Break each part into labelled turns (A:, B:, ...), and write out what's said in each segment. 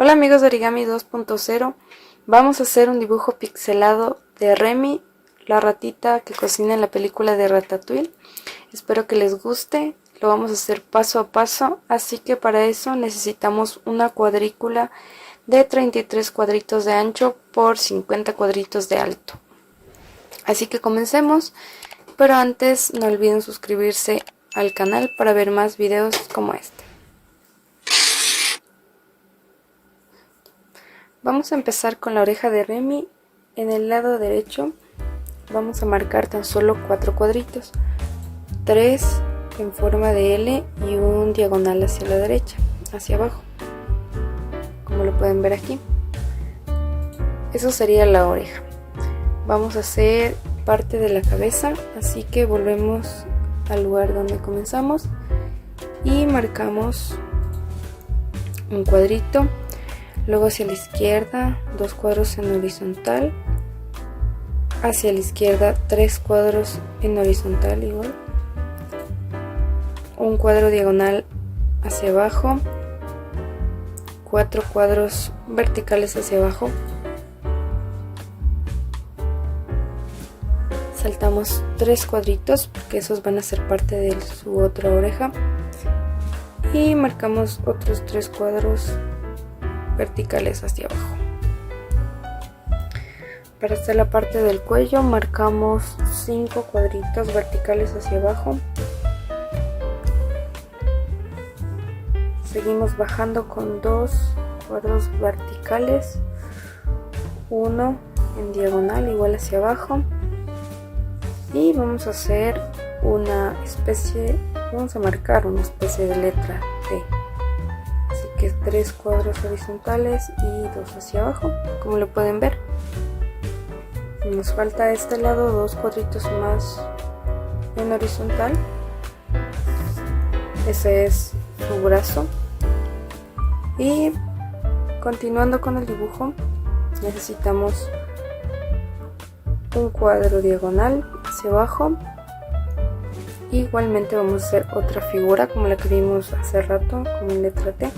A: Hola amigos de Origami 2.0, vamos a hacer un dibujo pixelado de Remy, la ratita que cocina en la película de Ratatouille. Espero que les guste, lo vamos a hacer paso a paso, así que para eso necesitamos una cuadrícula de 33 cuadritos de ancho por 50 cuadritos de alto. Así que comencemos, pero antes no olviden suscribirse al canal para ver más videos como este. Vamos a empezar con la oreja de Remy. En el lado derecho vamos a marcar tan solo 4 cuadritos, 3 en forma de L y un diagonal hacia la derecha, hacia abajo, como lo pueden ver aquí. Eso sería la oreja. Vamos a hacer parte de la cabeza, así que volvemos al lugar donde comenzamos y marcamos un cuadrito. Luego hacia la izquierda 2 cuadros en horizontal, hacia la izquierda 3 cuadros en horizontal igual, un cuadro diagonal hacia abajo, 4 cuadros verticales hacia abajo, saltamos 3 cuadritos porque esos van a ser parte de su otra oreja y marcamos otros 3 cuadros verticales hacia abajo. Para hacer la parte del cuello marcamos 5 cuadritos verticales hacia abajo, seguimos bajando con 2 cuadros verticales, uno en diagonal igual hacia abajo, y vamos a hacer vamos a marcar una especie de letra T. Que 3 cuadros horizontales y 2 hacia abajo, como lo pueden ver. Nos falta a este lado 2 cuadritos más en horizontal. Ese es su brazo. Y continuando con el dibujo, necesitamos un cuadro diagonal hacia abajo. Igualmente vamos a hacer otra figura como la que vimos hace rato, como en letra T,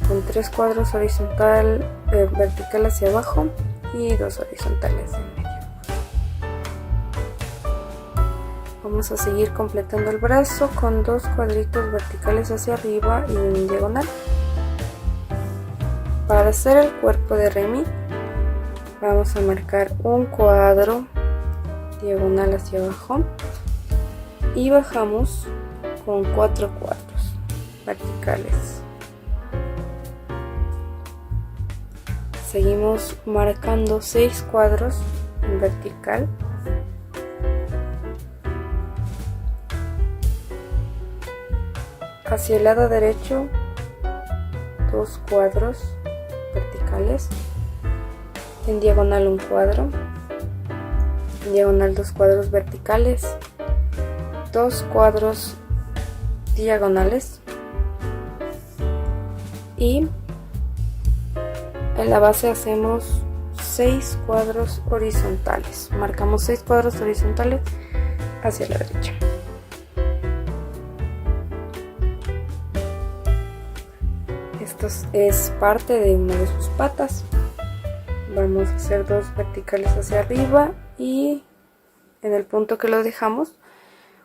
A: con 3 cuadros vertical hacia abajo y 2 horizontales en medio. Vamos a seguir completando el brazo con 2 cuadritos verticales hacia arriba y un diagonal. Para hacer el cuerpo de Remy vamos a marcar un cuadro diagonal hacia abajo y bajamos con 4 cuadros verticales. Seguimos marcando 6 cuadros en vertical. Hacia el lado derecho 2 cuadros verticales. En diagonal un cuadro. En diagonal 2 cuadros verticales. 2 cuadros diagonales. Y en la base hacemos 6 cuadros horizontales. Marcamos 6 cuadros horizontales hacia la derecha. Esto es parte de una de sus patas. Vamos a hacer 2 verticales hacia arriba y en el punto que lo dejamos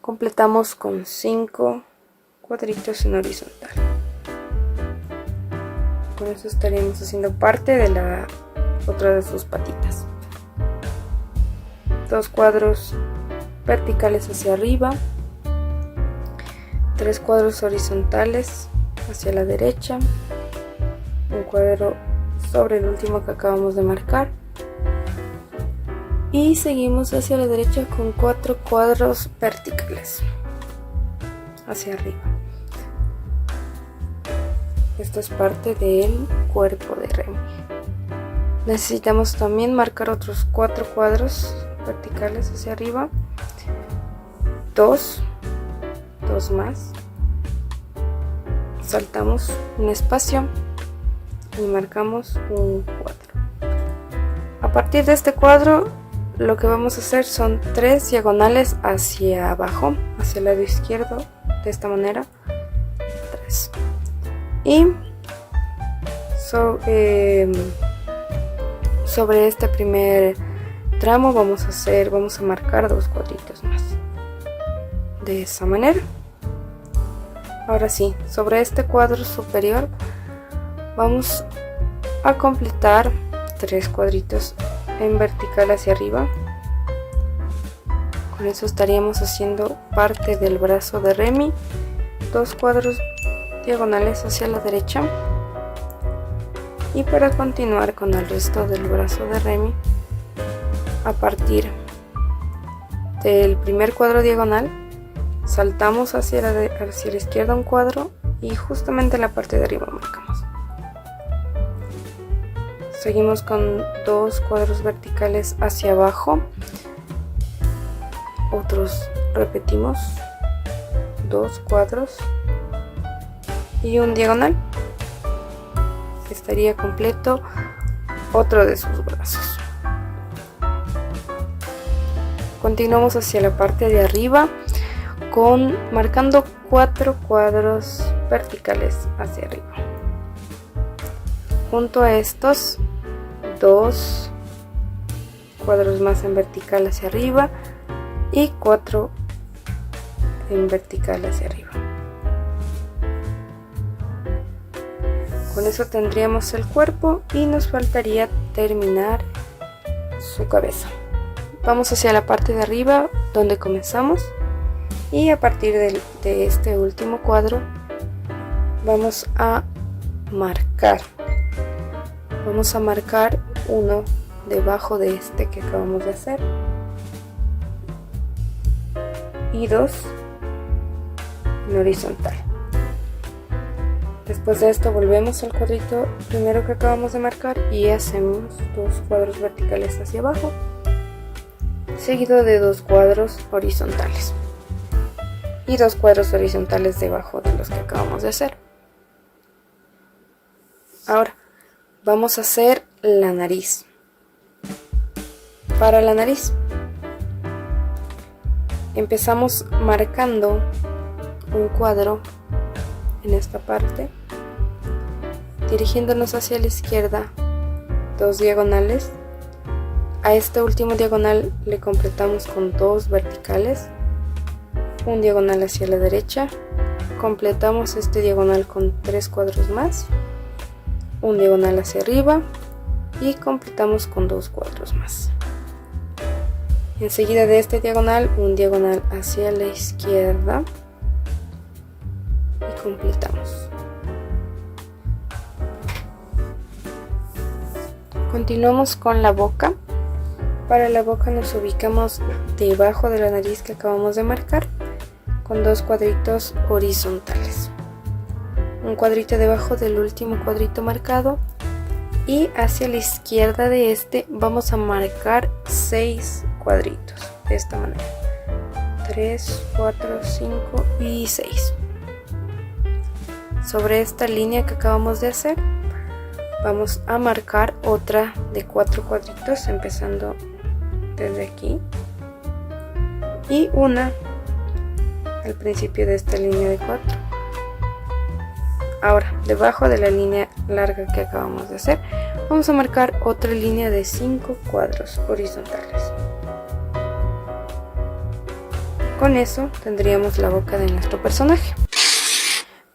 A: completamos con 5 cuadritos en horizontal. Con eso estaríamos haciendo parte de la otra de sus patitas. 2 cuadros verticales hacia arriba, 3 cuadros horizontales hacia la derecha, un cuadro sobre el último que acabamos de marcar y seguimos hacia la derecha con 4 cuadros verticales hacia arriba. Esto es parte del cuerpo de Remy. Necesitamos también marcar otros 4 cuadros verticales hacia arriba, 2 más, saltamos un espacio y marcamos un cuadro. A partir de este cuadro lo que vamos a hacer son 3 diagonales hacia abajo, hacia el lado izquierdo, de esta manera, 3. Y Sobre este primer tramo vamos a marcar 2 cuadritos más, de esa manera. Ahora sí, sobre este cuadro superior vamos a completar 3 cuadritos en vertical hacia arriba. Con eso estaríamos haciendo parte del brazo de Remy, 2 cuadros diagonales hacia la derecha. Y para continuar con el resto del brazo de Remy, a partir del primer cuadro diagonal saltamos hacia la izquierda un cuadro y justamente en la parte de arriba marcamos. Seguimos con 2 cuadros verticales hacia abajo, otros repetimos 2 cuadros y un diagonal. Estaría completo otro de sus brazos. Continuamos hacia la parte de arriba marcando 4 cuadros verticales hacia arriba. Junto a estos 2 cuadros más en vertical hacia arriba y 4 en vertical hacia arriba. Con eso tendríamos el cuerpo y nos faltaría terminar su cabeza. Vamos hacia la parte de arriba donde comenzamos y a partir de este último cuadro vamos a marcar uno debajo de este que acabamos de hacer y 2 en horizontal. Después de esto volvemos al cuadrito primero que acabamos de marcar y hacemos 2 cuadros verticales hacia abajo, seguido de 2 cuadros horizontales y 2 cuadros horizontales debajo de los que acabamos de hacer. Ahora vamos a hacer la nariz. Para la nariz empezamos marcando un cuadro en esta parte, dirigiéndonos hacia la izquierda 2 diagonales. A este último diagonal le completamos con 2 verticales, un diagonal hacia la derecha, completamos este diagonal con 3 cuadros más, un diagonal hacia arriba y completamos con 2 cuadros más. Enseguida de este diagonal, un diagonal hacia la izquierda y completamos. Continuamos con la boca. Para la boca nos ubicamos debajo de la nariz que acabamos de marcar con 2 cuadritos horizontales, un cuadrito debajo del último cuadrito marcado y hacia la izquierda de este vamos a marcar 6 cuadritos de esta manera: 3, 4, 5 y 6. Sobre esta línea que acabamos de hacer vamos a marcar otra de 4 cuadritos empezando desde aquí y una al principio de esta línea de 4. Ahora debajo de la línea larga que acabamos de hacer vamos a marcar otra línea de 5 cuadros horizontales. Con eso tendríamos la boca de nuestro personaje.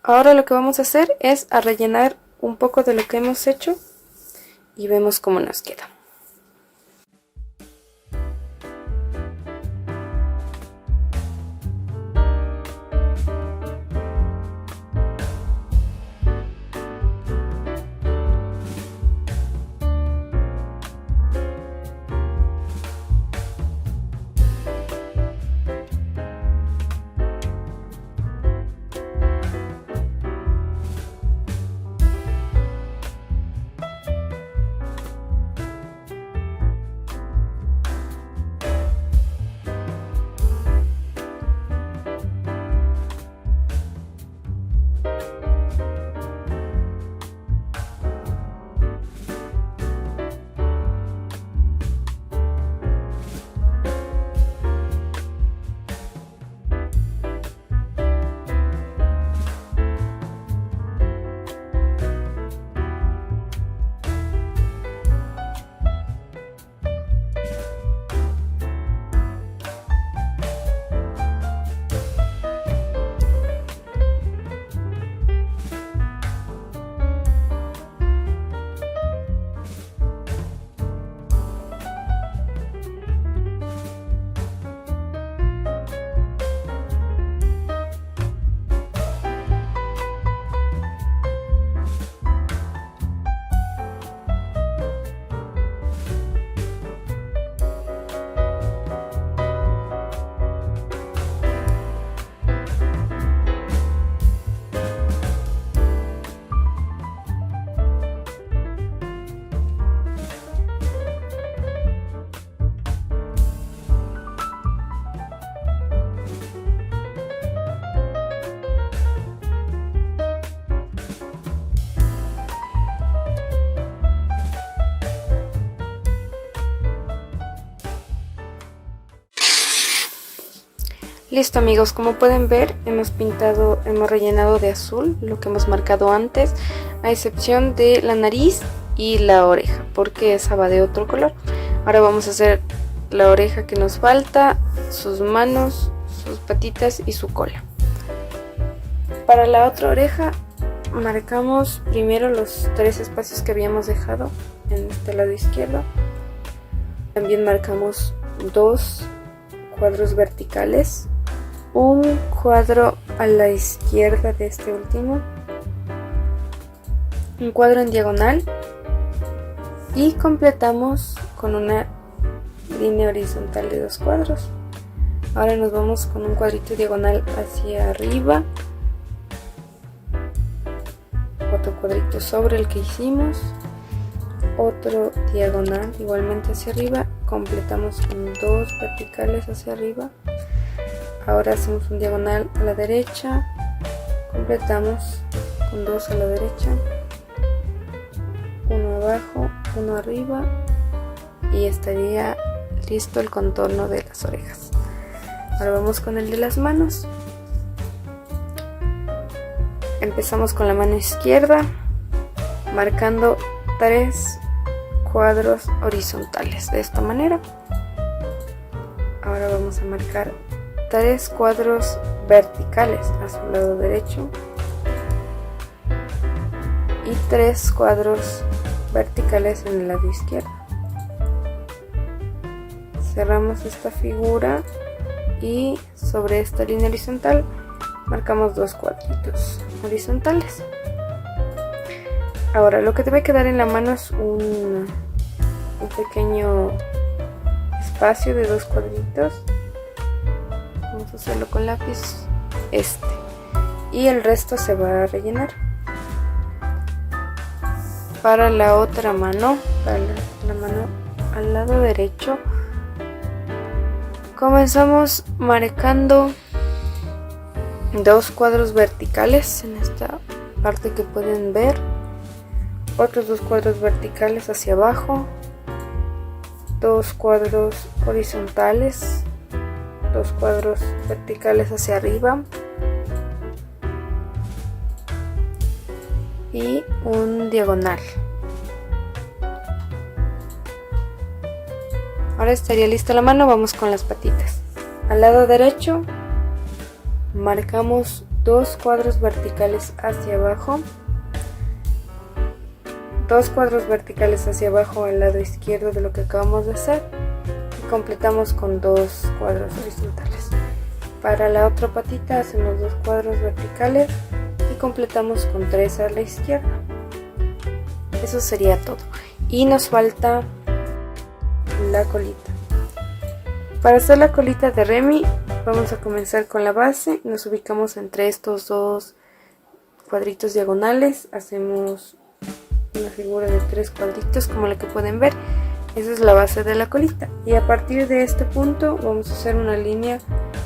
A: Ahora lo que vamos a hacer es a rellenar un poco de lo que hemos hecho y vemos cómo nos queda. Listo amigos, como pueden ver hemos rellenado de azul lo que hemos marcado antes, a excepción de la nariz y la oreja, porque esa va de otro color. Ahora vamos a hacer la oreja que nos falta, sus manos, sus patitas y su cola. Para la otra oreja marcamos primero los 3 espacios que habíamos dejado en este lado izquierdo. También marcamos 2 cuadros verticales, un cuadro a la izquierda de este último, un cuadro en diagonal y completamos con una línea horizontal de 2 cuadros. Ahora nos vamos con un cuadrito diagonal hacia arriba, otro cuadrito sobre el que hicimos, otro diagonal igualmente hacia arriba, completamos con 2 verticales hacia arriba. Ahora hacemos un diagonal a la derecha, completamos con 2 a la derecha, uno abajo, uno arriba y estaría listo el contorno de las orejas. Ahora vamos con el de las manos. Empezamos con la mano izquierda marcando 3 cuadros horizontales de esta manera. Ahora vamos a marcar 3 cuadros verticales a su lado derecho y 3 cuadros verticales en el lado izquierdo. Cerramos esta figura y sobre esta línea horizontal marcamos 2 cuadritos horizontales. Ahora lo que debe quedar en la mano es un pequeño espacio de 2 cuadritos. Vamos a hacerlo con lápiz y el resto se va a rellenar. Para la otra mano, para la mano al lado derecho, comenzamos marcando 2 cuadros verticales en esta parte que pueden ver, otros 2 cuadros verticales hacia abajo, 2 cuadros horizontales, 2 cuadros verticales hacia arriba y un diagonal. Ahora estaría lista la mano, vamos con las patitas. Al lado derecho marcamos 2 cuadros verticales hacia abajo, 2 cuadros verticales hacia abajo al lado izquierdo de lo que acabamos de hacer y completamos con 2 cuadros horizontales. Para la otra patita hacemos 2 cuadros verticales y completamos con 3 a la izquierda. Eso sería todo y nos falta la colita. Para hacer la colita de Remy vamos a comenzar con la base, nos ubicamos entre estos 2 cuadritos diagonales, hacemos una figura de 3 cuadritos como la que pueden ver. Esa es la base de la colita y a partir de este punto vamos a hacer una línea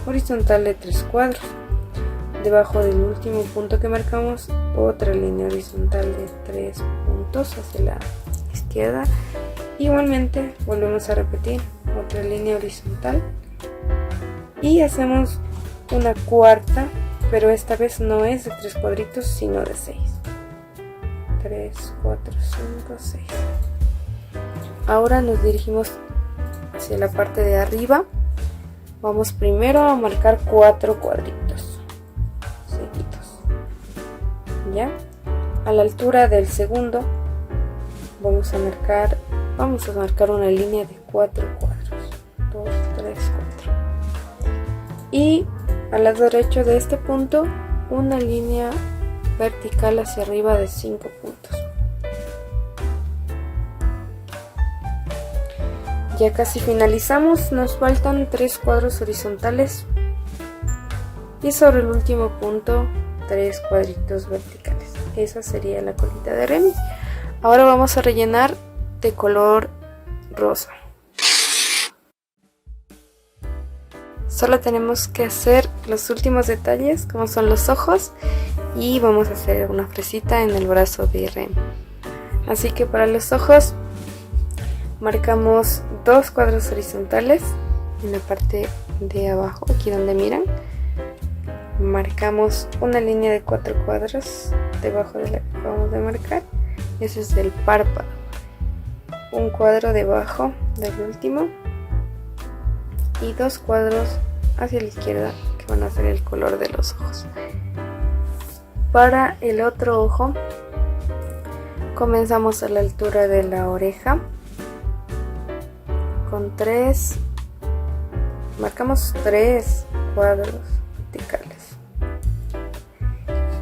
A: horizontal de 3 cuadros. Debajo del último punto que marcamos, otra línea horizontal de 3 puntos hacia la izquierda. Igualmente volvemos a repetir otra línea horizontal y hacemos una cuarta, pero esta vez no es de 3 cuadritos sino de 6. 3, 4, 5, 6. Ahora nos dirigimos hacia la parte de arriba. Vamos primero a marcar 4 cuadritos seguidos. Ya a la altura del segundo vamos a marcar una línea de 4 cuadros. 2, 3, 4. Y al lado derecho de este punto una línea vertical hacia arriba de 5 puntos. Ya casi finalizamos, nos faltan 3 cuadros horizontales y sobre el último punto 3 cuadritos verticales. Esa sería la colita de Remy. Ahora vamos a rellenar de color rosa. Solo tenemos que hacer los últimos detalles como son los ojos y vamos a hacer una fresita en el brazo de Remy. Así que para los ojos marcamos 2 cuadros horizontales en la parte de abajo, aquí donde miran, marcamos una línea de 4 cuadros debajo de la que acabamos de marcar. Ese es el párpado. Un cuadro debajo del último y 2 cuadros hacia la izquierda que van a ser el color de los ojos. Para el otro ojo comenzamos a la altura de la oreja con 3, marcamos 3 cuadros verticales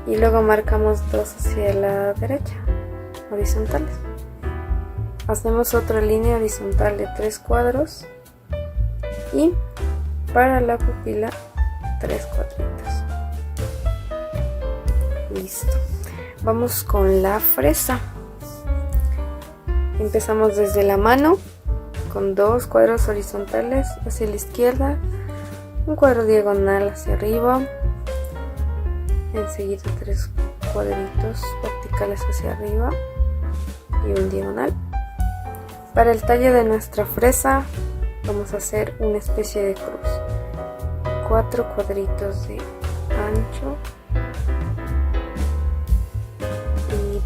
A: y luego marcamos 2 hacia la derecha, horizontales. Hacemos otra línea horizontal de 3 cuadros y para la pupila 3 cuadritos. Listo. Vamos con la fresa. Empezamos desde la mano con 2 cuadros horizontales hacia la izquierda, un cuadro diagonal hacia arriba, enseguida 3 cuadritos verticales hacia arriba y un diagonal. Para el tallo de nuestra fresa vamos a hacer una especie de cruz, 4 cuadritos de ancho y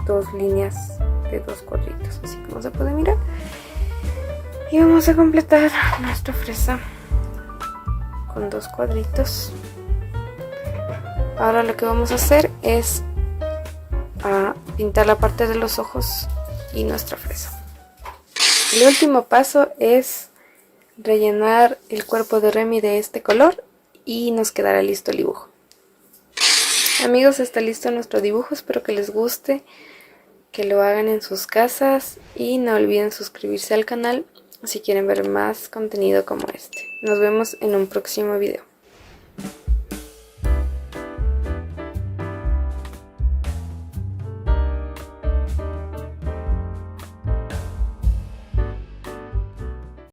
A: 2 líneas de 2 cuadritos, así como se puede mirar. Y vamos a completar nuestra fresa con 2 cuadritos. Ahora lo que vamos a hacer es pintar la parte de los ojos y nuestra fresa. El último paso es rellenar el cuerpo de Remy de este color y nos quedará listo el dibujo. Amigos, está listo nuestro dibujo, espero que les guste, que lo hagan en sus casas y no olviden suscribirse al canal si quieren ver más contenido como este. Nos vemos en un próximo video.